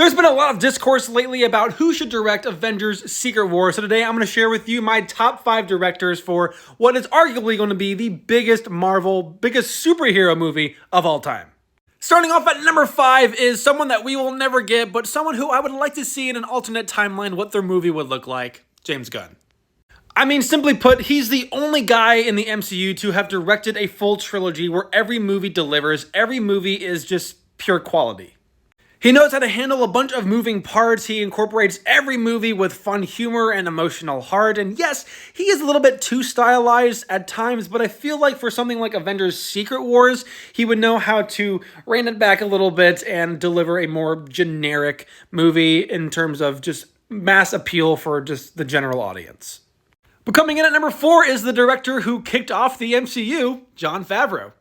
There's been a lot of discourse lately about who should direct Avengers Secret Wars, so today I'm going to share with you my top 5 directors for what is arguably going to be the biggest superhero movie of all time. Starting off at number 5 is someone that we will never get, but someone who I would like to see in an alternate timeline what their movie would look like, James Gunn. I mean, simply put, he's the only guy in the MCU to have directed a full trilogy where every movie delivers, every movie is just pure quality. He knows how to handle a bunch of moving parts. He incorporates every movie with fun humor and emotional heart. And yes, he is a little bit too stylized at times, but I feel like for something like Avengers Secret Wars, he would know how to rein it back a little bit and deliver a more generic movie in terms of just mass appeal for just the general audience. But coming in at number 4 is the director who kicked off the MCU, Jon Favreau.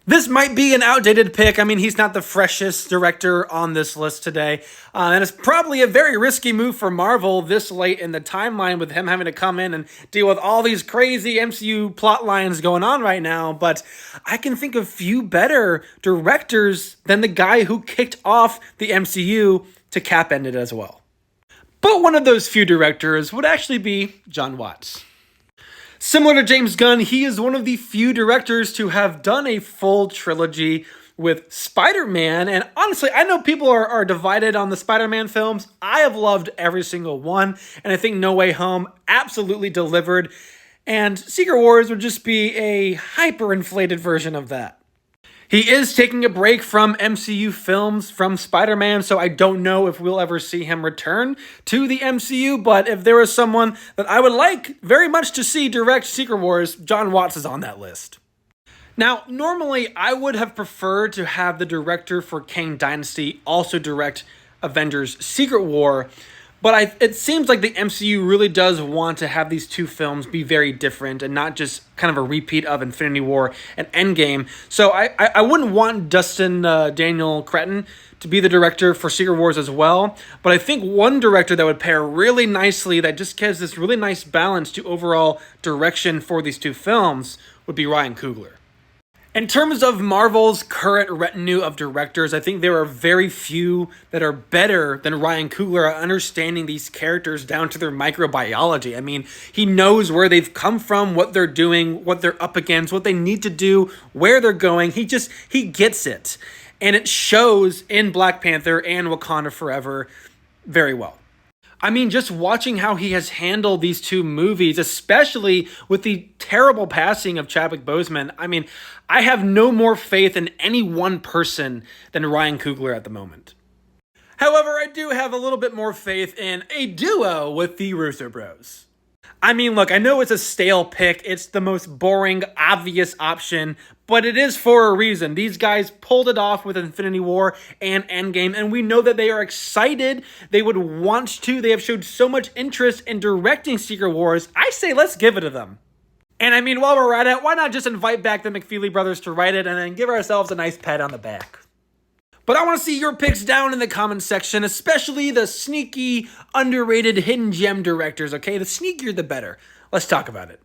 This might be an outdated pick. I mean, he's not the freshest director on this list today. And it's probably a very risky move for Marvel this late in the timeline with him having to come in and deal with all these crazy MCU plot lines going on right now. But I can think of few better directors than the guy who kicked off the MCU to cap-end it as well. But one of those few directors would actually be Jon Watts. Similar to James Gunn, he is one of the few directors to have done a full trilogy with Spider-Man. And honestly, I know people are divided on the Spider-Man films. I have loved every single one. And I think No Way Home absolutely delivered. And Secret Wars would just be a hyper-inflated version of that. He is taking a break from MCU films, from Spider-Man, so I don't know if we'll ever see him return to the MCU, but if there was someone that I would like very much to see direct Secret Wars, Jon Watts is on that list. Now, normally I would have preferred to have the director for Kang Dynasty also direct Avengers Secret War, but it seems like the MCU really does want to have these two films be very different and not just kind of a repeat of Infinity War and Endgame. So I wouldn't want Dustin Daniel Cretton to be the director for Secret Wars as well. But I think one director that would pair really nicely, that just gives this really nice balance to overall direction for these two films, would be Ryan Coogler. In terms of Marvel's current retinue of directors, I think there are very few that are better than Ryan Coogler at understanding these characters down to their microbiology. I mean, he knows where they've come from, what they're doing, what they're up against, what they need to do, where they're going. He gets it. And it shows in Black Panther and Wakanda Forever very well. I mean, just watching how he has handled these two movies, especially with the terrible passing of Chadwick Boseman, I mean, I have no more faith in any one person than Ryan Coogler at the moment. However, I do have a little bit more faith in a duo with the Russo Bros. I mean, look, I know it's a stale pick. It's the most boring, obvious option, but it is for a reason. These guys pulled it off with Infinity War and Endgame, and we know that they are excited. They would want to. They have showed so much interest in directing Secret Wars. I say let's give it to them. And I mean, while we're at it, why not just invite back the McFeely brothers to write it and then give ourselves a nice pat on the back? But I want to see your picks down in the comments section, especially the sneaky, underrated, hidden gem directors, okay? The sneakier, the better. Let's talk about it.